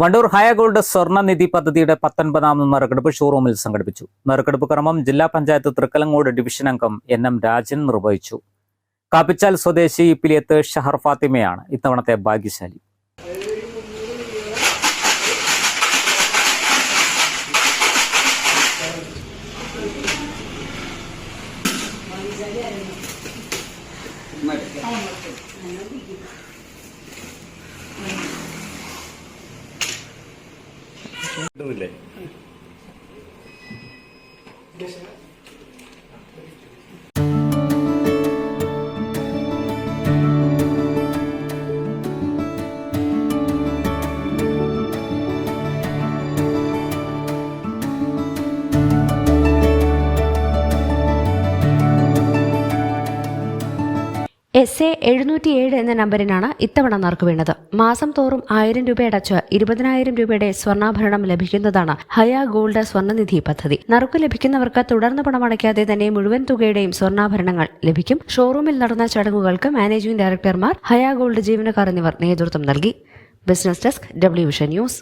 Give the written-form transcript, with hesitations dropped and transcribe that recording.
വണ്ടൂർ ഹയ gold സ്വർണ്ണനിധി പദ്ധതിയുടെ 19ാം നറുക്കെടുപ്പ് ഷോറൂമിൽ സംഘടിപ്പിച്ചു. നറുക്കെടുപ്പ് ക്രമം ജില്ലാ പഞ്ചായത്ത് തൃക്കലങ്ങോട് ഡിവിഷൻ അംഗം NM രാജൻ നിർവഹിച്ചു. കാപ്പിച്ചാൽ സ്വദേശി ഇപ്പിലിയത്ത് ഷഹർ ഫാത്തിമയാണ് ഇത്തവണത്തെ ഭാഗ്യശാലി. SA 707 എന്ന നമ്പറിനാണ് ഇത്തവണ നറുക്ക് വീണത്. മാസം തോറും 1000 രൂപ അടച്ച് 20,000 രൂപയുടെ സ്വർണ്ണാഭരണം ലഭിക്കുന്നതാണ് ഹയ ഗോൾഡ് സ്വർണ്ണനിധി പദ്ധതി. നറുക്ക് ലഭിക്കുന്നവർക്ക് തുടർന്ന് പണമടയ്ക്കാതെ തന്നെ മുഴുവൻ തുകയുടെയും സ്വർണ്ണാഭരണങ്ങൾ ലഭിക്കും. ഷോറൂമിൽ നടന്ന ചടങ്ങുകൾക്ക് മാനേജിംഗ് ഡയറക്ടർമാർ, ഹയ ഗോൾഡ് ജീവനക്കാർ എന്നിവർ നേതൃത്വം നൽകി. ബിസിനസ് ഡെസ്ക്, WVഷൻ ന്യൂസ്.